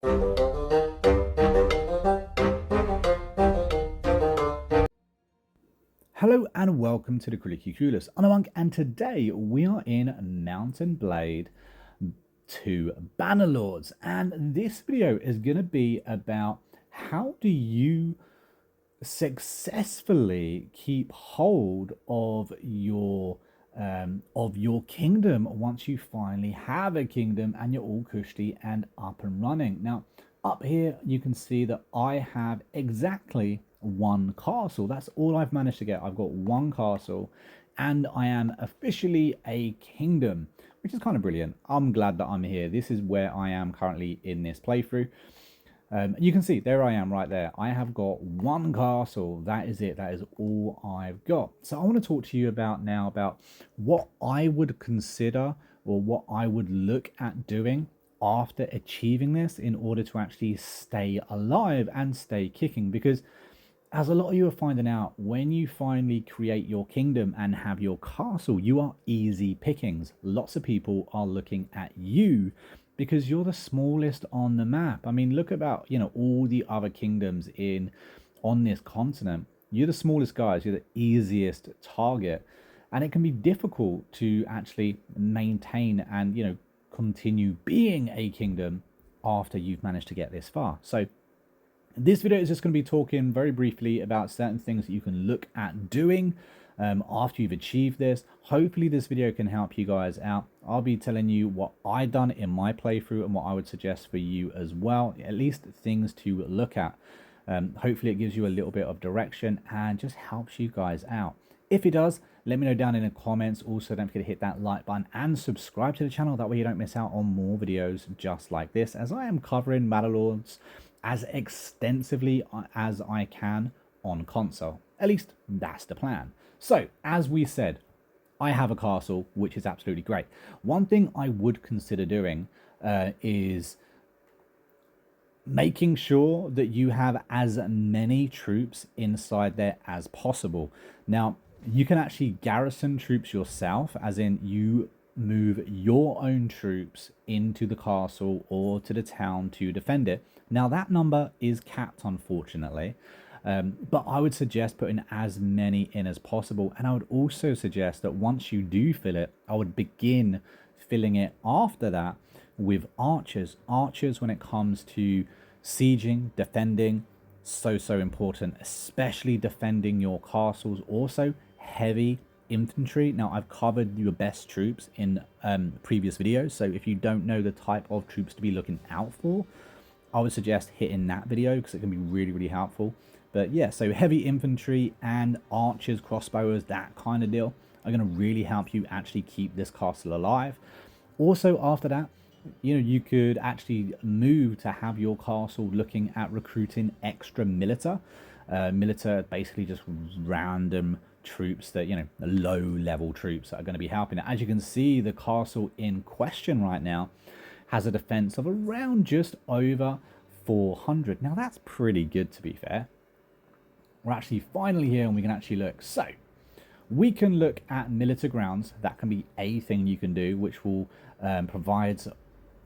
Hello and welcome to the Critically Clueless. I'm a monk, and today we are in Mountain Blade 2 Bannerlords, and this video is going to be about how do you successfully keep hold of your kingdom once you finally have a kingdom and you're all cushy and up and running. Now, up here you can see that I have exactly one castle. That's all I've managed to get. I've got one castle and I am officially a kingdom, which is kind of brilliant. I'm glad that I'm here. This is where I am currently in this playthrough. You can see there I am right there. I have got one castle. That is it. That is all I've got. So I want to talk to you about now about what I would consider or what I would look at doing after achieving this in order to actually stay alive and stay kicking. Because as a lot of you are finding out, when you finally create your kingdom and have your castle, you are easy pickings. Lots of people are looking at you because you're the smallest on the map. I mean, look about, all the other kingdoms on this continent. You're the smallest guys. You're the easiest target. And it can be difficult to actually maintain and, continue being a kingdom after you've managed to get this far. So this video is just going to be talking very briefly about certain things that you can look at doing after you've achieved this. Hopefully this video can help you guys out. I'll be telling you what I've done in my playthrough and what I would suggest for you as well, at least things to look at. Hopefully it gives you a little bit of direction and just helps you guys out. If it does, let me know down in the comments. Also, don't forget to hit that like button and subscribe to the channel. That way you don't miss out on more videos just like this, as I am covering Bannerlords as extensively as I can on console. At least that's the plan. So, as we said, I have a castle, which is absolutely great. One thing I would consider doing is making sure that you have as many troops inside there as possible. Now, you can actually garrison troops yourself, as in you move your own troops into the castle or to the town to defend it. Now, that number is capped, unfortunately. But I would suggest putting as many in as possible. And I would also suggest that once you do fill it, I would begin filling it after that with archers. Archers, when it comes to sieging, defending, so important, especially defending your castles. Also, heavy infantry. Now, I've covered your best troops in previous videos. So if you don't know the type of troops to be looking out for, I would suggest hitting that video because it can be really helpful. But yeah, so heavy infantry and archers, crossbowers, that kind of deal are going to really help you actually keep this castle alive. Also, after that, you could actually move to have your castle looking at recruiting extra militia. Militia, basically just random troops that, low level troops that are going to be helping. As you can see, the castle in question right now has a defense of around just over 400. Now, that's pretty good, to be fair. We're actually finally here and we can actually look. So we can look at military grounds. That can be a thing you can do, which will provide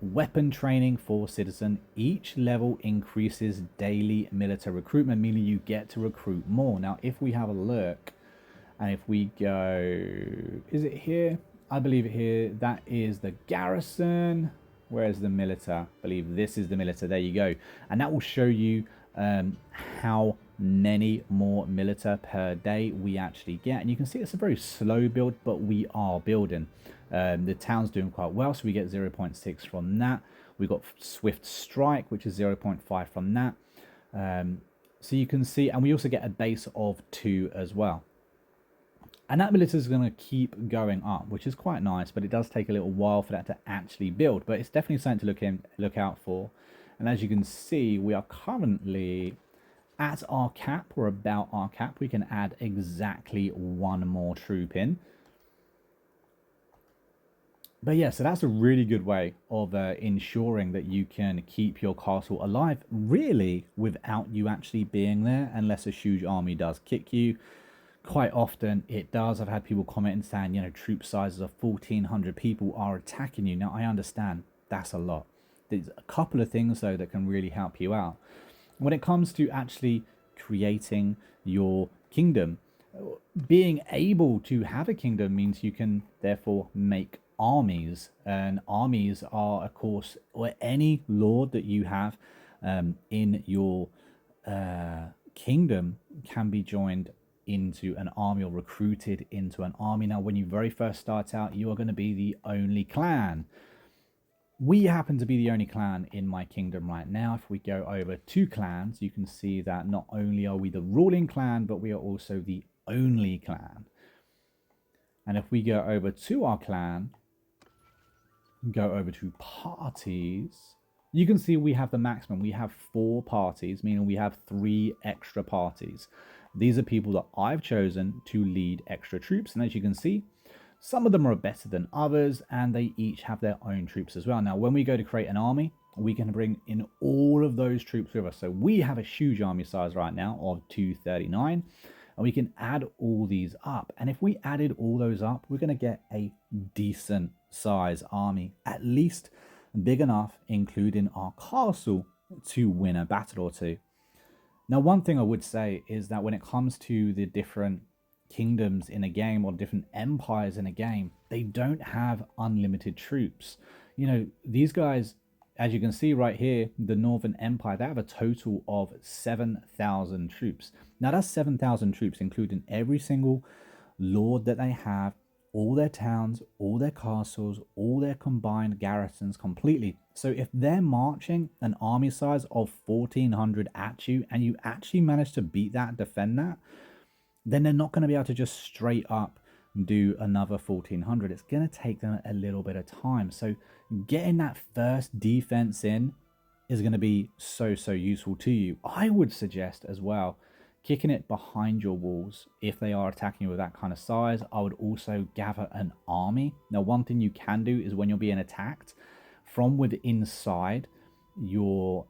weapon training for citizen. Each level increases daily military recruitment, meaning you get to recruit more. Now, if we have a look and if we go, is it here? I believe it here. That is the garrison. Where's the military? I believe this is the military. There you go. And that will show you how many more military per day we actually get. And you can see it's a very slow build, but we are building. The town's doing quite well, so we get 0.6 from that. We've got Swift Strike, which is 0.5 from that. So you can see, and we also get a base of 2 as well. And that military is going to keep going up, which is quite nice, but it does take a little while for that to actually build. But it's definitely something to look out for. And as you can see, we are currently at our cap, or about our cap. We can add exactly one more troop in. But yeah, so that's a really good way of ensuring that you can keep your castle alive, really, without you actually being there, unless a huge army does kick you. Quite often it does. I've had people comment and saying, troop sizes of 1,400 people are attacking you. Now, I understand that's a lot. There's a couple of things though that can really help you out when it comes to actually creating your kingdom. Being able to have a kingdom means you can therefore make armies, and armies are, of course, or any lord that you have in your kingdom can be joined into an army or recruited into an army. Now, when you very first start out, you are going to be the only clan. We happen to be the only clan in my kingdom right now. If we go over to clans, you can see that not only are we the ruling clan, but we are also the only clan. And if we go over to our clan, go over to parties, you can see we have the maximum. We have 4 parties, meaning we have 3 extra parties. These are people that I've chosen to lead extra troops. And as you can see, some of them are better than others, and they each have their own troops as well. Now, when we go to create an army, we can bring in all of those troops with us. So we have a huge army size right now of 239, and we can add all these up. And if we added all those up, we're going to get a decent size army, at least big enough, including our castle, to win a battle or two. Now, one thing I would say is that when it comes to the different kingdoms in a game or different empires in a game, they don't have unlimited troops. You know, these guys, as you can see right here, the Northern Empire, they have a total of 7,000 troops. Now that's 7,000 troops, including every single lord that they have, all their towns, all their castles, all their combined garrisons completely. So if they're marching an army size of 1,400 at you, and you actually manage to beat that, defend that, then they're not going to be able to just straight up do another 1,400. It's going to take them a little bit of time. So getting that first defense in is going to be so useful to you. I would suggest as well kicking it behind your walls if they are attacking you with that kind of size. I would also gather an army. Now, one thing you can do is when you're being attacked from within inside your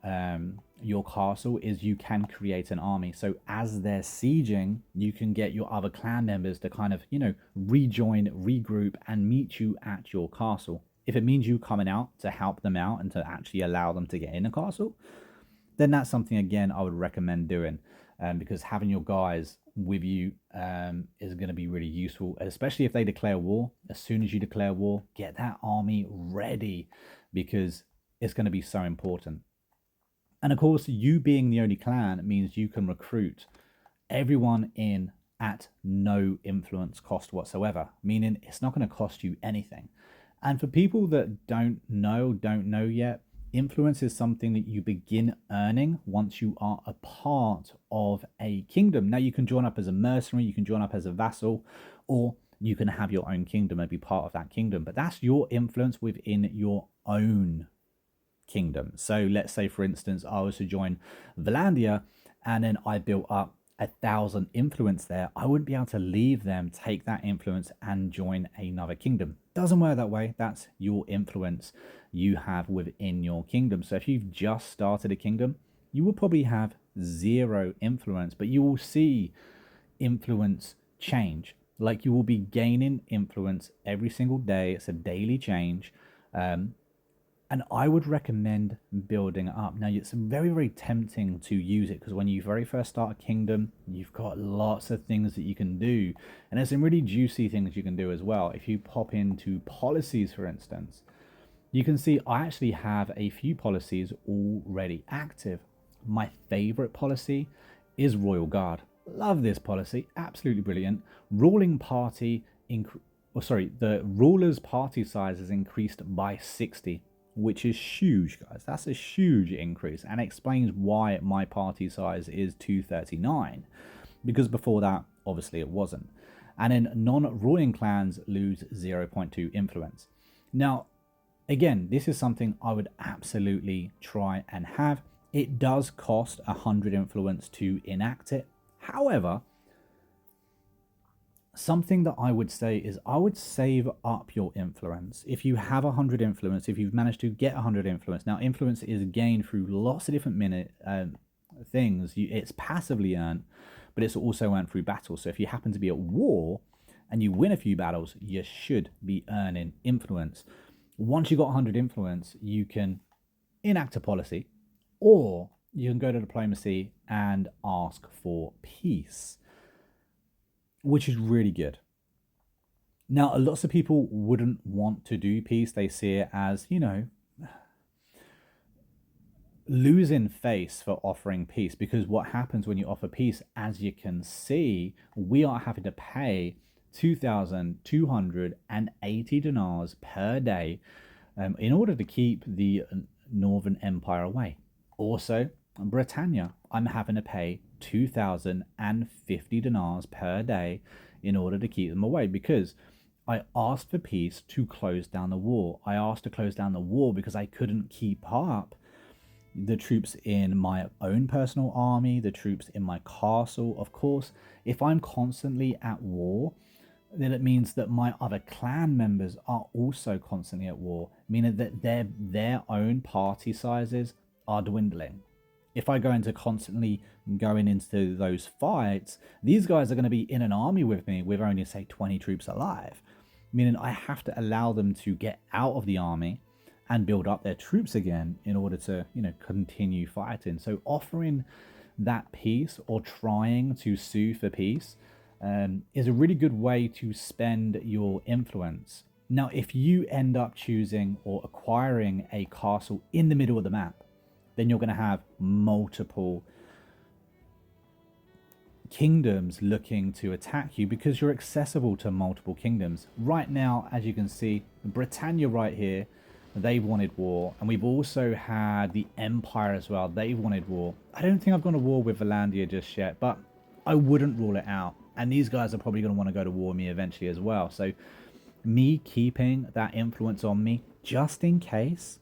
castle is you can create an army. So as they're sieging, you can get your other clan members to kind of, you know, rejoin, regroup, and meet you at your castle. If it means you coming out to help them out and to actually allow them to get in a castle, then that's something, again, I would recommend doing, because having your guys with you is going to be really useful, especially if they declare war. As soon as you declare war, get that army ready, because it's going to be so important. And of course, you being the only clan means you can recruit everyone in at no influence cost whatsoever, meaning it's not going to cost you anything. And for people that don't know yet, influence is something that you begin earning once you are a part of a kingdom. Now, you can join up as a mercenary, you can join up as a vassal, or you can have your own kingdom and be part of that kingdom. But that's your influence within your own kingdom. So let's say, for instance, I was to join Valandia and then I built up 1,000 influence there. I wouldn't be able to leave them, take that influence and join another kingdom. Doesn't work that way. That's your influence you have within your kingdom. So if you've just started a kingdom, you will probably have 0 influence, but you will see influence change. Like, you will be gaining influence every single day. It's a daily change. And I would recommend building it up. Now, it's very tempting to use it because when you very first start a kingdom, you've got lots of things that you can do. And there's some really juicy things you can do as well. If you pop into policies, for instance, you can see I actually have a few policies already active. My favorite policy is Royal Guard. Love this policy. Absolutely brilliant. Ruling party, the ruler's party size is increased by 60. Which is huge, guys. That's a huge increase, and explains why my party size is 239, because before that, obviously, it wasn't. And then non-ruling clans lose 0.2 influence. Now, again, this is something I would absolutely try and have. It does cost 100 influence to enact it. However, something that I would say is I would save up your influence. If you have 100 influence, if you've managed to get 100 influence, now influence is gained through lots of different things. It's passively earned, but it's also earned through battle. So if you happen to be at war and you win a few battles, you should be earning influence. Once you got 100 influence, you can enact a policy, or you can go to diplomacy and ask for peace, which is really good. Now, lots of people wouldn't want to do peace. They see it as, losing face for offering peace, because what happens when you offer peace, as you can see, we are having to pay 2,280 dinars per day in order to keep the Northern Empire away. Also, Britannia, I'm having to pay 2,050 dinars per day in order to keep them away, because I asked for peace to close down the war. I asked to close down the war because I couldn't keep up the troops in my own personal army, the troops in my castle. Of course, if I'm constantly at war, then it means that my other clan members are also constantly at war, meaning that their own party sizes are dwindling. If I go into constantly going into those fights, these guys are going to be in an army with me with only, say, 20 troops alive, meaning I have to allow them to get out of the army and build up their troops again in order to, continue fighting. So offering that peace, or trying to sue for peace, is a really good way to spend your influence. Now, if you end up choosing or acquiring a castle in the middle of the map, then you're going to have multiple kingdoms looking to attack you, because you're accessible to multiple kingdoms. Right now, as you can see, Britannia right here, they've wanted war, and we've also had the Empire as well. They've wanted war. I don't think I've gone to war with Valandia just yet, but I wouldn't rule it out. And these guys are probably going to want to go to war with me eventually as well. So me keeping that influence on me, just in case,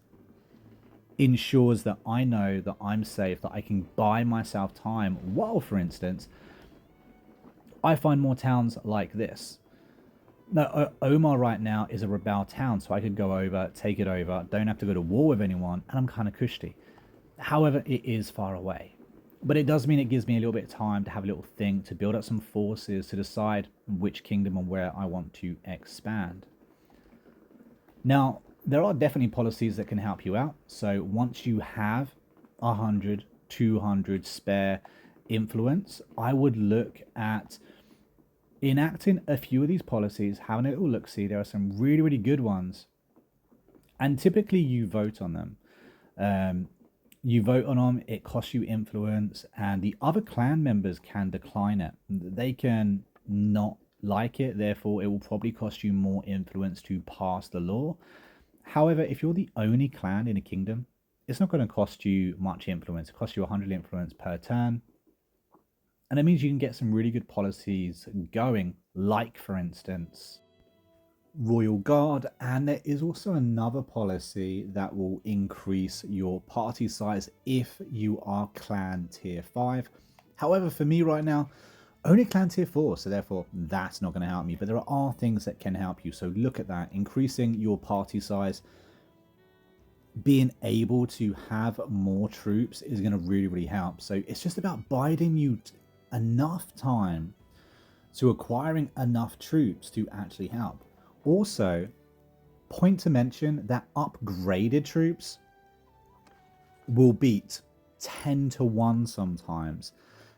ensures that I know that I'm safe, that I can buy myself time while, for instance, I find more towns like this. No, Omar right now is a rebel town, so I could go over, take it over, don't have to go to war with anyone, and I'm kind of cushy. However, it is far away. But it does mean it gives me a little bit of time to have a little think, to build up some forces, to decide which kingdom and where I want to expand. Now, there are definitely policies that can help you out. So once you have 100, 200 spare influence, I would look at enacting a few of these policies, having a little look-see. There are some really, really good ones. And typically you vote on them. You vote on them, it costs you influence, and the other clan members can decline it. They can not like it, therefore it will probably cost you more influence to pass the law. However, if you're the only clan in a kingdom, it's not going to cost you much influence. It costs you 100 influence per turn. And it means you can get some really good policies going, like, for instance, Royal Guard. And there is also another policy that will increase your party size if you are clan tier 5. However, for me right now, only clan tier 4, so therefore that's not going to help me. But there are things that can help you, so look at that. Increasing your party size, being able to have more troops is going to really, really help. So it's just about biding you enough time to acquiring enough troops to actually help. Also, point to mention that upgraded troops will beat 10 to 1 sometimes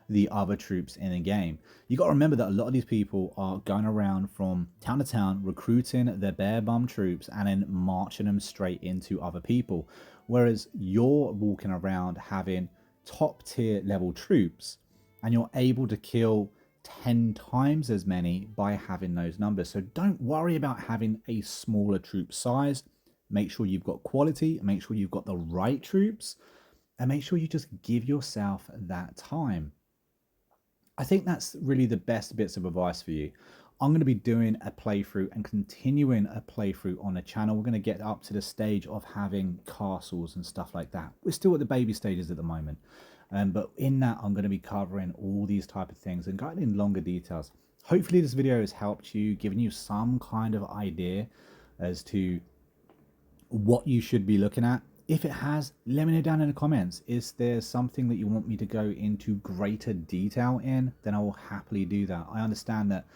the other troops in a game. You got to remember that a lot of these people are going around from town to town recruiting their bare bum troops and then marching them straight into other people, whereas you're walking around having top tier level troops and you're able to kill 10 times as many by having those numbers. So don't worry about having a smaller troop size. Make sure you've got quality, make sure you've got the right troops, and make sure you just give yourself that time. I think that's really the best bits of advice for you. I'm going to be doing a playthrough and continuing a playthrough on the channel. We're going to get up to the stage of having castles and stuff like that. We're still at the baby stages at the moment. But in that, I'm going to be covering all these type of things and going in longer details. Hopefully this video has helped you, given you some kind of idea as to what you should be looking at. If it has, let me know down in the comments. Is there something that you want me to go into greater detail in? Then I will happily do that. I understand that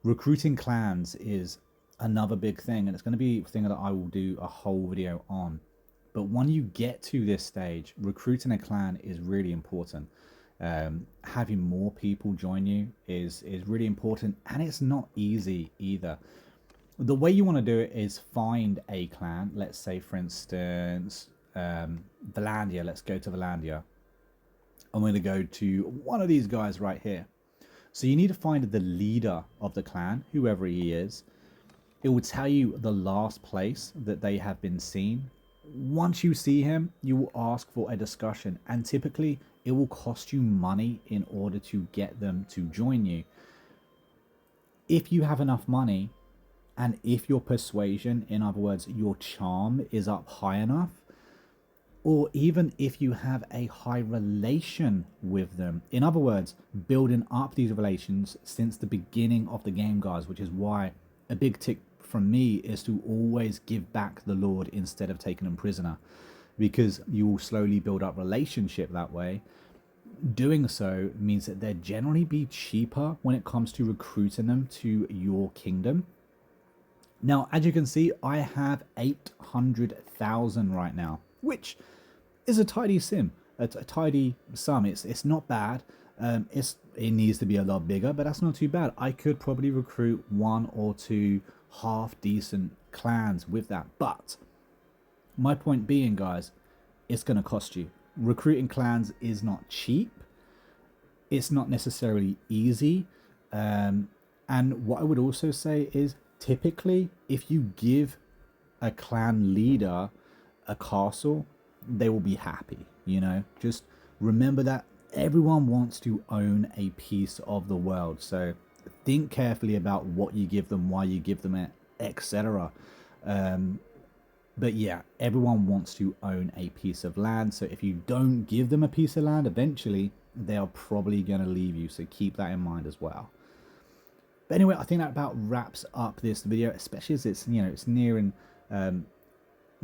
recruiting clans is another big thing, and it's going to be a thing that I will do a whole video on. But when you get to this stage, recruiting a clan is really important. Having more people join you is really important, and it's not easy either. The way you want to do it is find a clan. Let's say, for instance, Valandia. Let's go to Valandia. I'm going to go to one of these guys right here. So you need to find the leader of the clan, whoever he is. It will tell you the last place that they have been seen. Once you see him, you will ask for a discussion, and typically it will cost you money in order to get them to join you. If you have enough money, and if your persuasion, in other words, your charm, is up high enough, or even if you have a high relation with them, in other words, building up these relations since the beginning of the game, guys, which is why a big tick from me is to always give back the Lord instead of taking them prisoner, because you will slowly build up relationship that way. Doing so means that they'll generally be cheaper when it comes to recruiting them to your kingdom. Now, as you can see, I have 800,000 right now, which is a tidy sum. It's not bad. It needs to be a lot bigger, but that's not too bad. I could probably recruit 1 or 2 half decent clans with that. But my point being, guys, it's going to cost you. Recruiting clans is not cheap. It's not necessarily easy. And what I would also say is, typically, if you give a clan leader a castle, they will be happy. Just remember that everyone wants to own a piece of the world. So think carefully about what you give them, why you give them it, etc. But yeah, everyone wants to own a piece of land. So if you don't give them a piece of land, eventually they're probably going to leave you. So keep that in mind as well. But anyway, I think that about wraps up this video, especially as it's nearing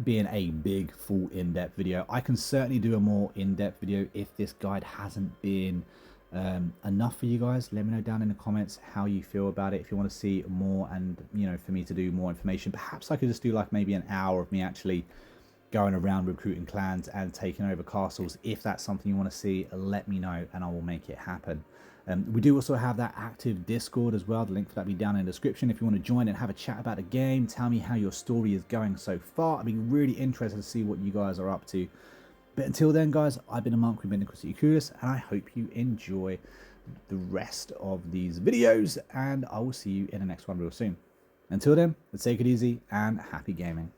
being a big, full, in-depth video. I can certainly do a more in-depth video if this guide hasn't been enough for you guys. Let me know down in the comments how you feel about it. If you want to see more and for me to do more information, perhaps I could just do like maybe an hour of me actually going around recruiting clans and taking over castles. If that's something you want to see, let me know and I will make it happen. We do also have that active Discord as well. The link for that will be down in the description. If you want to join and have a chat about the game, tell me how your story is going so far. I'd be really interested to see what you guys are up to. But until then, guys, I've been a monk, we've been Critically Clueless, and I hope you enjoy the rest of these videos, and I will see you in the next one real soon. Until then, let's take it easy and happy gaming.